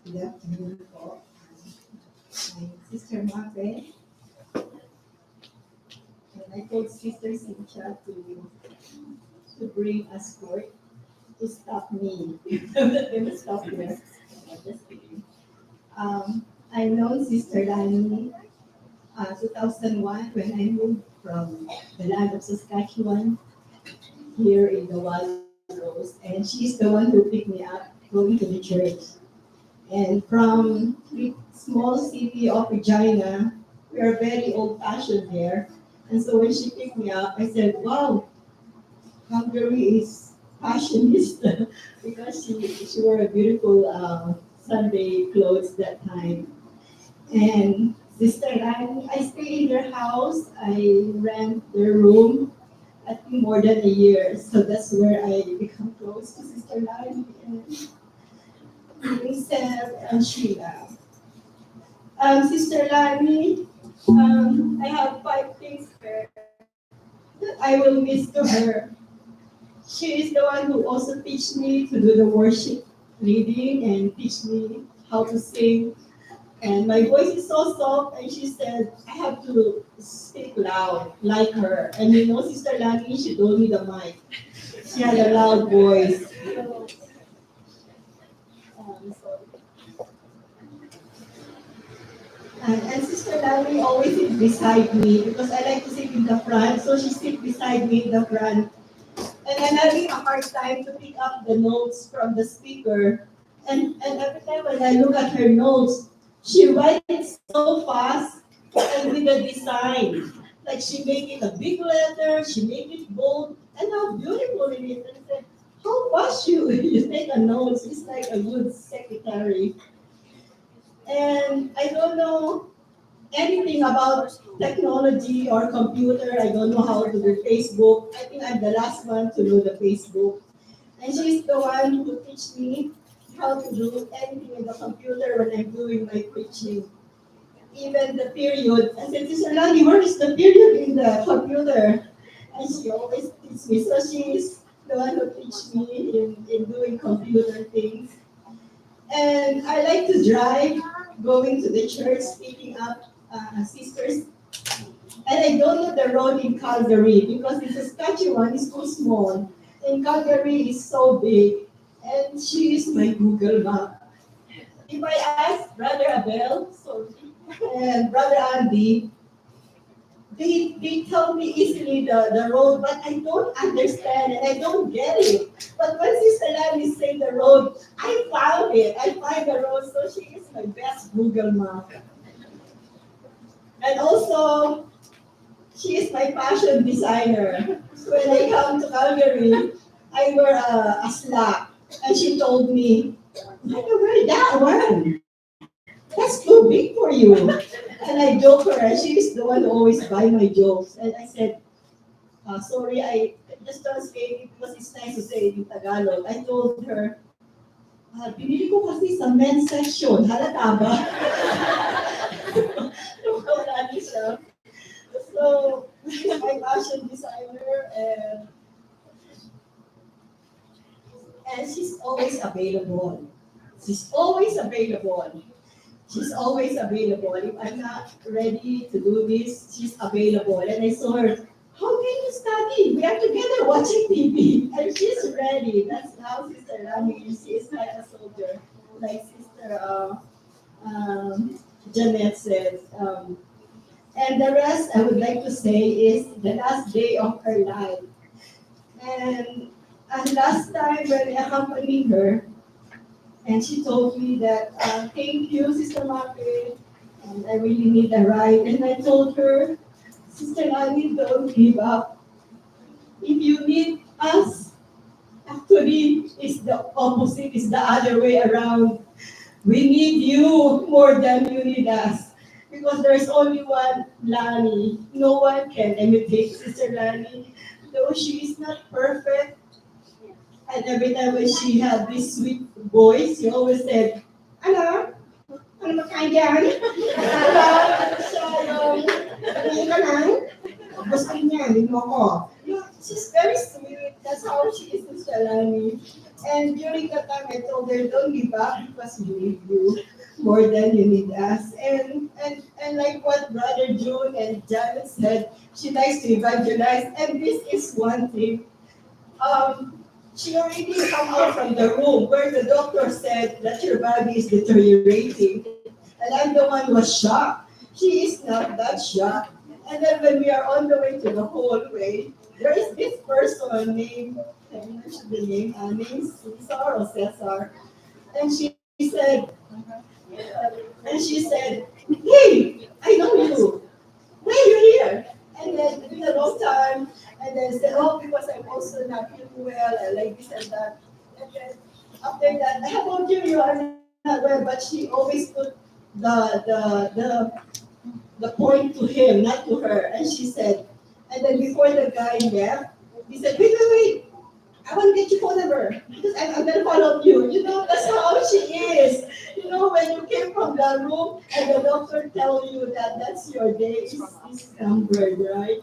Good afternoon po. My sister Margaret, and I told Sister Cynthia to bring a skirt to stop me. I'm not going to stop there. I'm just kidding. I know Sister Lanie 2001 when I moved from the land of Saskatchewan here in the Wild Rose, and she's the one who picked me up going to the church. And from the small city of Regina, we are very old-fashioned there. And so when she picked me up, I said, "Wow, Hungary is fashionista," because she wore a beautiful Sunday clothes that time. And Sister Lani, I stay in their house. I rent their room. I think more than a year. So that's where I become close to Sister Lani and Seth and Sheila. Sister Lani, I have five things here that I will miss to her. She is the one who also teach me to do the worship leading and teach me how to sing. And my voice is so soft, and she said, I have to speak loud like her. And you know, Sister Lani, she told me the mic. She had a loud voice. So, and Sister Lani always sits beside me because I like to sit in the front, so she sits beside me in the front. And I'm having a hard time to pick up the notes from the speaker. And every time when I look at her notes, she writes it so fast and with a design. Like she make it a big letter, she make it bold, and how beautiful it is. And I said, how fast you take a notes? It's like a good secretary. And I don't know anything about technology or computer. I don't know how to do Facebook. I think I'm the last one to do the Facebook. And she's the one who teach me how to do anything in the computer when I'm doing my preaching. Even the period. I said, Sister Lani, where is the period in the computer? And she always teaches me. So she's the one who teach me in doing computer things. And I like to drive, going to the church, picking up sisters. And I don't know the road in Calgary because in Saskatchewan is too small. And Calgary is so big. And she is my Google map. If I ask Brother Abel, and Brother Andy, they tell me easily the road, but I don't understand and I don't get it. But when Sister Lani say the road, I found it. I find the road, so she is my best Google map. And also, she is my fashion designer. When I come to Calgary, I wear a slack. And she told me, I don't wear that one. That's too big for you. And I joke her, and she is the one who always buy my jokes. And I said, sorry, I just translate it because it's nice to say it in Tagalog. I told her, binili ko kasi sa men's section. Halata ba? Wala siya. So, she's my fashion designer, and she's always available. She's always available. She's always available. If I'm not ready to do this, she's available. And I saw her, how can you study? We are together watching TV. And she's ready. That's how Sister Lani is. She is like a soldier. Like Sister Janet says. And the rest I would like to say is the last day of her life. And last time when I accompanied her, and she told me that, thank you, Sister Margaret, and I really need a ride. And I told her, Sister Lani, don't give up. If you need us, actually, it's the opposite, it's the other way around. We need you more than you need us. Because there's only one Lani. No one can imitate Sister Lani. Though she is not perfect, and every time when she had this sweet voice, she always said, ano? Ano ba kaya? Siya yung, hindi ka lang. Gusto niya, hindi mo ko. She's very sweet. That's how she is, Sister Lani. And during that time, I told her, don't give up because we need you more than you need us. And like what Brother June and Janet said, she likes to evangelize. And this is one thing. Um, she already come out from the room where the doctor said that your body is deteriorating. And I'm the one who was shocked. She is not that shocked. And then when we are on the way to the hallway, there is this person named, can you mention the name? Named Cesar or Cesar. And she said, hey, I know you. Why are you here? And then it's been a long time. And then said, oh, because I'm also not feeling well, and like this and that. And then after that, how about you? You are not well. But she always put the the point to him, not to her. And she said, and then before the guy left, he said, wait. I want to get your phone number because I'm going to follow you. You know, that's how she is. You know, when you came from the room and the doctor tell you that that's your day is numbered, right?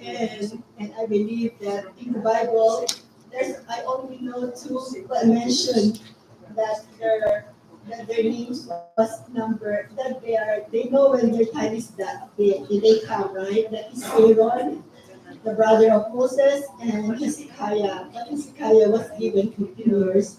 And I believe that in the Bible, I only know two that mention that their names was numbered, that they know when their time is that they come, right? That is Aaron, the brother of Moses, and Hezekiah. But Hezekiah was given 15 years.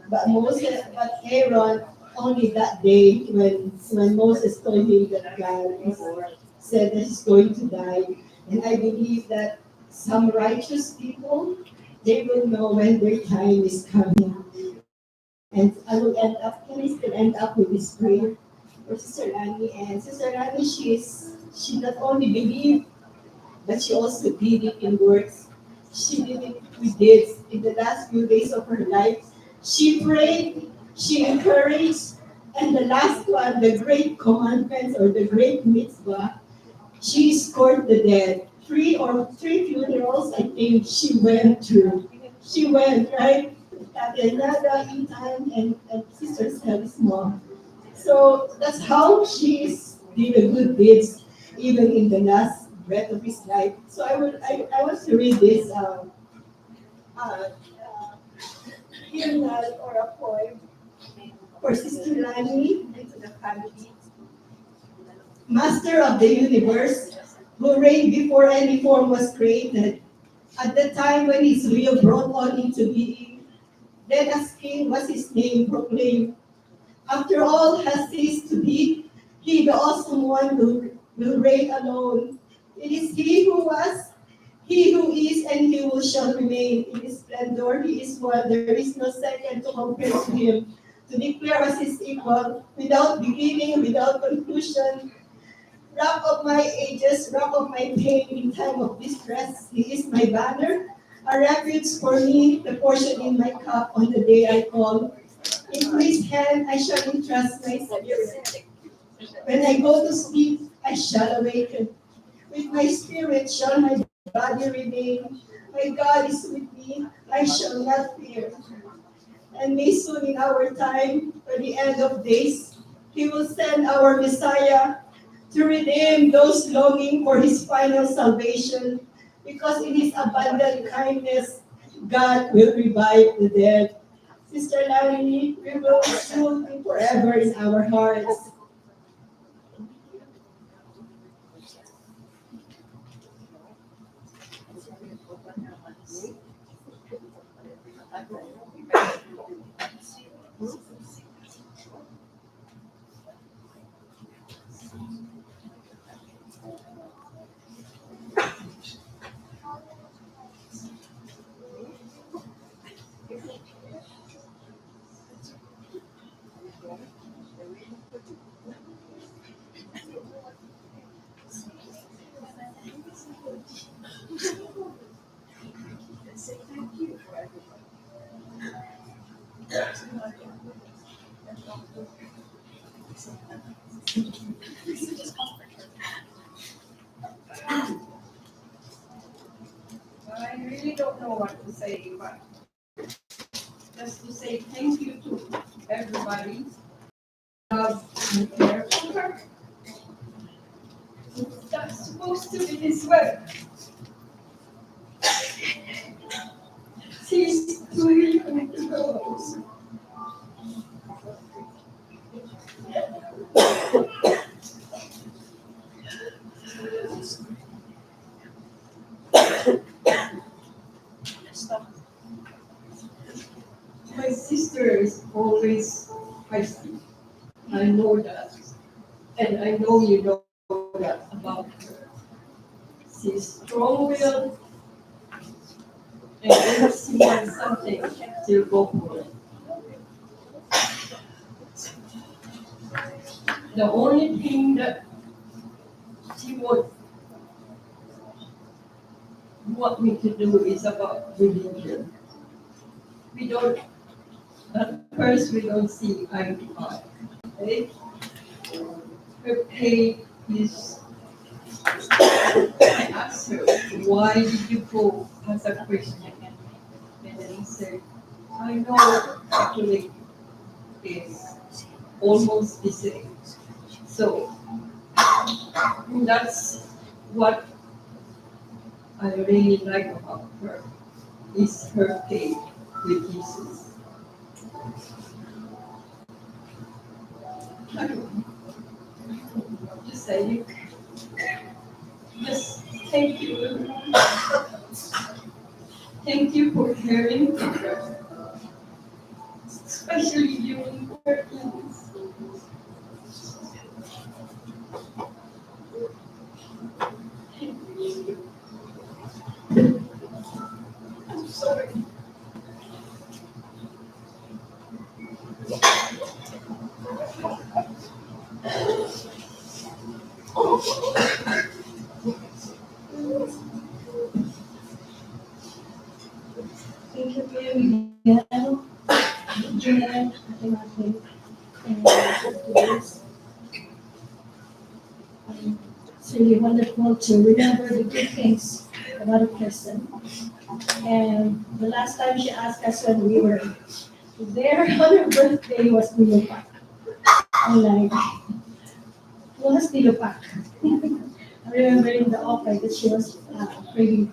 But Aaron, only that day when Moses told him that said that he's going to die. And I believe that some righteous people, they will know when their time is coming. And I will end up, can I still end up with this prayer for Sister Lanie? And Sister Lanie, she not only believed, but she also did it in works. She did it with deeds. In the last few days of her life, she prayed, she encouraged, and the last one, the great commandments or the great mitzvah, she scored the dead. Three funerals, I think she went through. She went, right? Tatiana, Ethan, and Sister Sally's mom. So that's how she did a good deeds, even in the last breath of his life. So I want to read this uh, hymnal or a poem for Sister Lanie and to the family. Master of the universe, who reigned before any form was created, at the time when his will brought all into being, then as king was his name proclaimed. After all has ceased to be, he, the awesome one, will reign alone. It is he who was, he who is, and he who shall remain. In his splendor, he is one. There is no second to compare to him. To declare as his equal, without beginning, without conclusion, rock of my ages, rock of my pain in time of distress. He is my banner, a refuge for me, the portion in my cup on the day I call. Into his hand I shall entrust my spirit. When I go to sleep, I shall awaken. With my spirit shall my body remain. My God is with me, I shall not fear. And may soon in our time, for the end of days, he will send our Messiah to redeem those longing for his final salvation, because in his abundant kindness, God will revive the dead. Sister Lanie, we will soon be forever in our hearts. Well, I really don't know what to say, but just to say thank you to everybody. Love and care for her. It's not supposed to be this way. She's really going to go. My sister is always feisty. I know that. And I know you know that about her. She's strong-willed, and when she wants something, she'll go for it. The only thing that she would want me to do is about religion. We don't, at first we don't see eye to eye. Okay? Her pay is, I asked her, why did you go as a Christian? And then he said, I know Catholic is almost the same. So that's what I really like about her, is her faith with Jesus. I don't know what to say. Just thank you. Thank you for caring for her, especially during her illness. I'm sorry. Thank you, Miguel, Jen, Ate Mate, and today. It's really wonderful to remember the good things about a person. And the last time she asked us when we were there on her birthday was Nilupak. I'm like, was Nilupak? I remember in the offer that she was praying.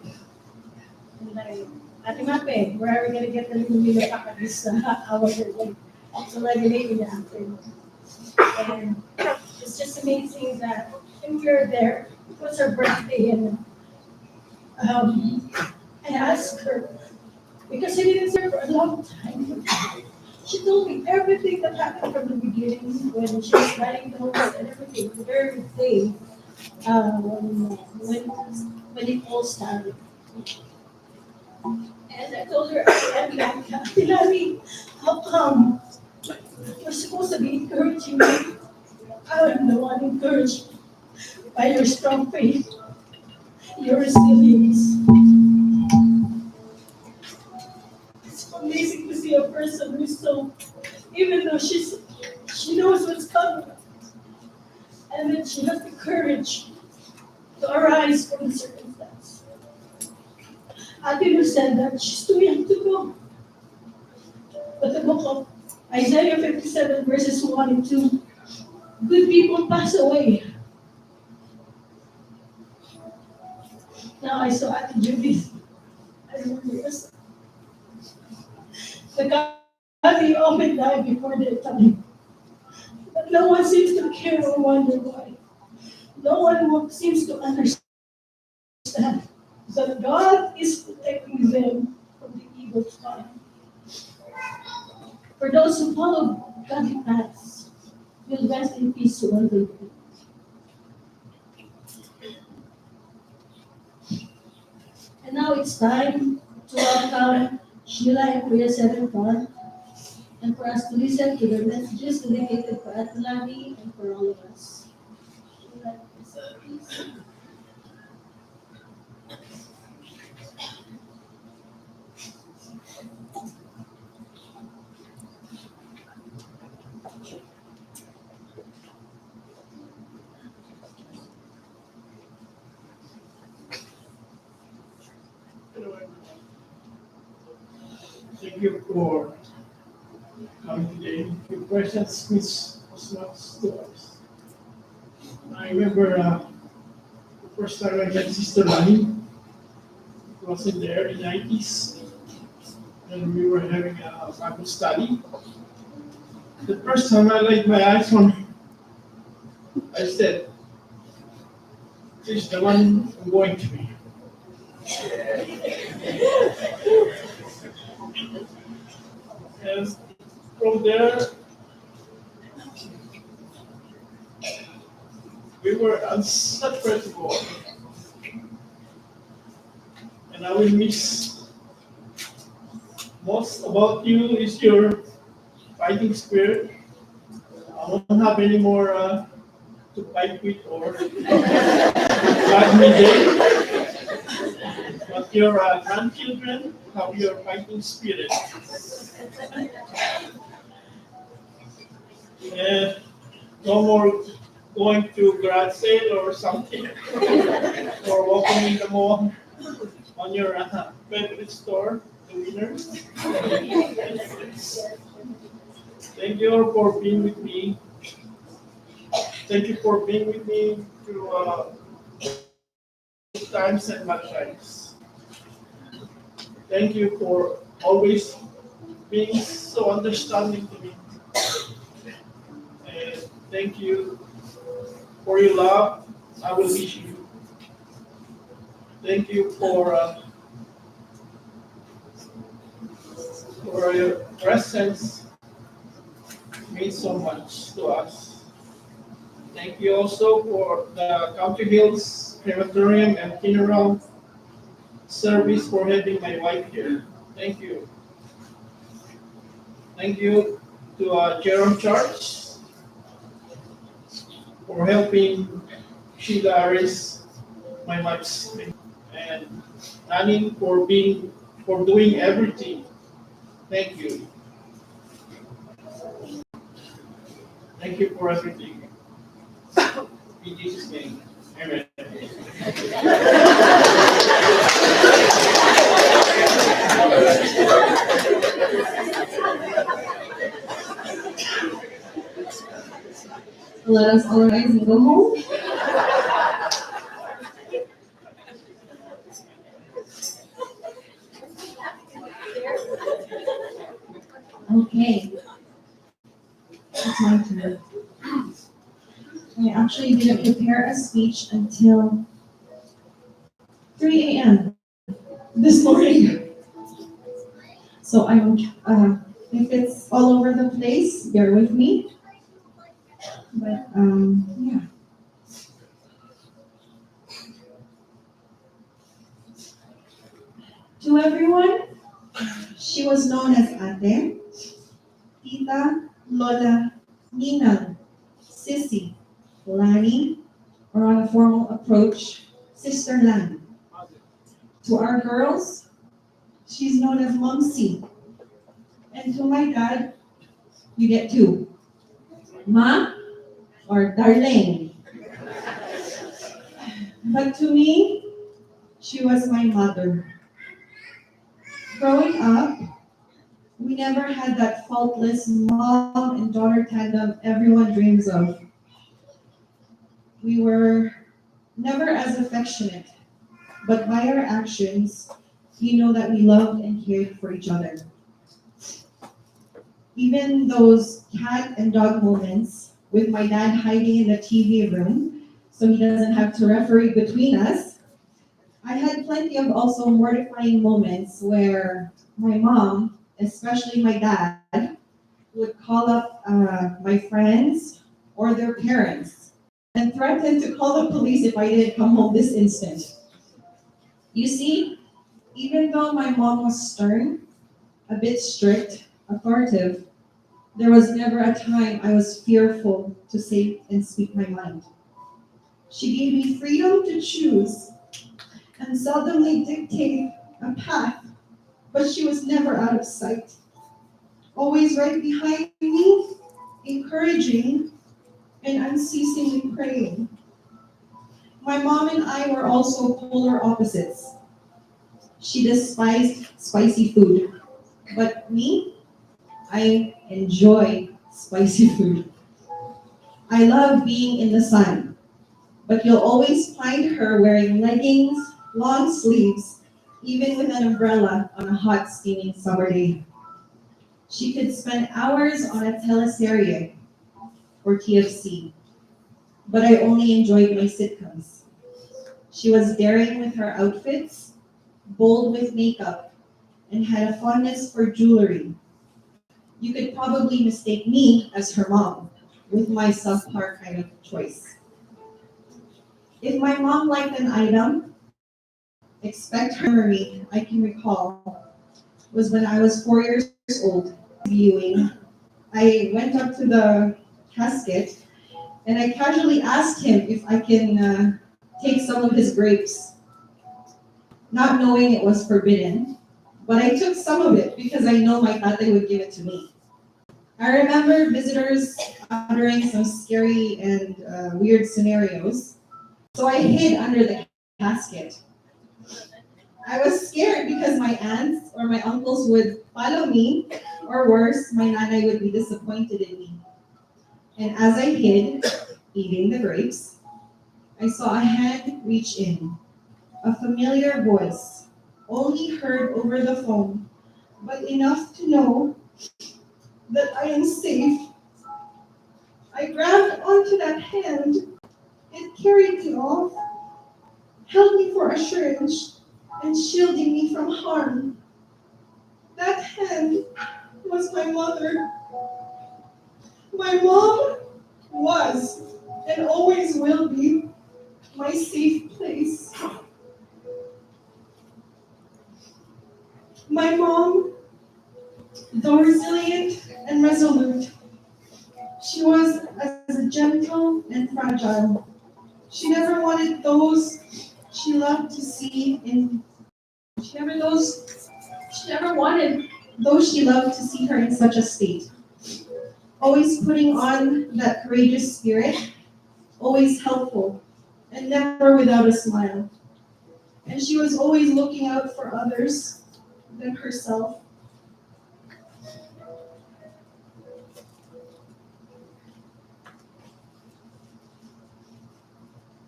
I'm like, Ate Mape, where are we going to get the Nilupak at this hour? Like, it's already late in the afternoon. And it's just amazing that when we were there, it was her birthday, and um, I asked her, because she didn't see her for a long time. She told me everything that happened from the beginning when she was writing notes and everything, the very day when it all started. And I told her, I'm like, Lanie, how come you're supposed to be encouraging me? I'm the one encouraged by your strong faith, your resilience. It's amazing to see a person who's so, even though she knows what's coming, and then she has the courage to arise from the circumstance. Ate said that she's too young to go. But the book of Isaiah 57 verses 1 and 2, good people pass away. Now I saw Ate Judith. I remember this. The godly often die before their time. But no one seems to care or wonder why. No one seems to understand that God is protecting them from the evil time. For those who follow godly paths, will rest in peace one day. And now it's time to welcome Sheila and Kuya Seven Fun, and for us to listen to their messages dedicated for Lanie and for all of us. Sheila, please. Thank you for coming today. Your presence means as much to us. I remember the first time I met Sister Lanie. It was in the early 90s. when we were having a Bible study. The first time I laid my eyes on her, I said, "This is the one I'm going to be." And from there, we were inseparable. And I will miss most about you is your fighting spirit. I won't have any more to fight with or drag me there. But your grandchildren have your fighting spirit. And no more going to garage sale or something, or walking in the mall on your favorite store, the winners. Thank you all for being with me. Thank you for being with me through good times and bad times. Thank you for always being so understanding to me. And thank you for your love. I will miss you. Thank you for your presence. Means so much to us. Thank you also for the Country Hills Crematorium and Funeral Service for having my wife here. Thank you. Thank you to Jerome Church for helping Sheila Harris, my wife's name, and Lanie for doing everything. Thank you. Thank you for everything. In Jesus' name. Amen. Let us all rise and go home. Okay, it's my turn. I actually didn't prepare a speech until 3 a.m. this morning. So if it's all over the place, bear with me. But yeah. To everyone, she was known as Ate, Tita, Lola, Ninang, Sissy, Lanie, or on a formal approach, Sister Lan. To our girls, she's known as Mumsy. And to my dad, you get two, Ma or Darlene. But to me, she was my mother. Growing up, we never had that faultless mom and daughter tandem everyone dreams of. We were never as affectionate, but by our actions, you know that we loved and cared for each other. Even those cat and dog moments with my dad hiding in the TV room so he doesn't have to referee between us, I had plenty of also mortifying moments where my mom, especially my dad, would call up my friends or their parents and threaten to call the police if I didn't come home this instant. You see, even though my mom was stern, a bit strict, authoritative, there was never a time I was fearful to say and speak my mind. She gave me freedom to choose and seldomly dictate a path, but she was never out of sight. Always right behind me, encouraging and unceasingly praying. My mom and I were also polar opposites. She despised spicy food, but me, I enjoy spicy food. I love being in the sun, but you'll always find her wearing leggings, long sleeves, even with an umbrella on a hot, steaming summer day. She could spend hours on a teleserie or TFC, but I only enjoyed my sitcoms. She was daring with her outfits, bold with makeup, and had a fondness for jewelry. You could probably mistake me as her mom with my subpar kind of choice. If my mom liked an item, expect her memory I can recall was when I was 4 years old viewing. I went up to the casket and I casually asked him if I can take some of his grapes, not knowing it was forbidden. But I took some of it because I know my tate would give it to me. I remember visitors uttering some scary and weird scenarios, so I hid under the casket. I was scared because my aunts or my uncles would follow me, or worse, my nanay would be disappointed in me. And as I hid, eating the grapes, I saw a hand reach in, a familiar voice, only heard over the phone, but enough to know that I am safe. I grabbed onto that hand. It carried me off, held me for assurance, and shielding me from harm. That hand was my mother. My mom was and always will be my safe place. My mom, though resilient and resolute, she was as gentle and fragile. She never wanted those she loved to see in she never those she never wanted those she loved to see her in such a state. Always putting on that courageous spirit, always helpful, and never without a smile. And she was always looking out for others than herself.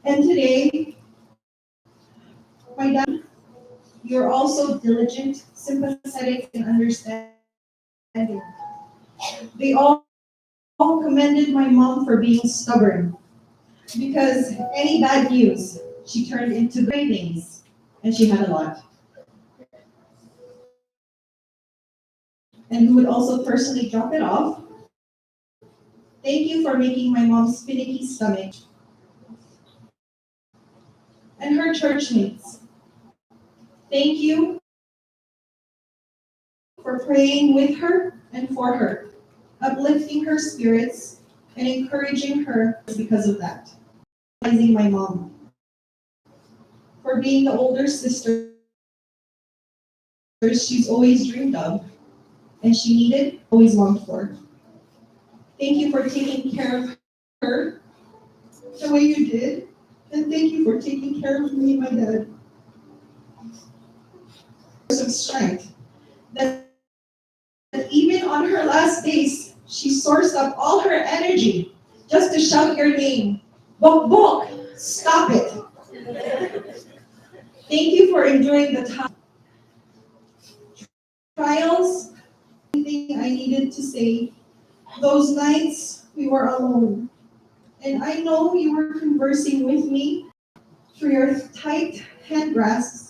And today, my dad, you're also diligent, sympathetic, and understanding. They all commended my mom for being stubborn because any bad news, she turned into great things, and she had a lot. And who would also personally drop it off. Thank you for making my mom's finicky stomach and her church mates. Thank you for praying with her and for her, uplifting her spirits and encouraging her because of that. Praising my mom for being the older sister she's always dreamed of and she needed, always longed for. Thank you for taking care of her the way you did, and thank you for taking care of me and my dad. Of strength that even on her last days, she sourced up all her energy just to shout your name. Bok Bok, stop it. Thank you for enduring the trials, everything I needed to say. Those nights we were alone. And I know you were conversing with me through your tight hand grasps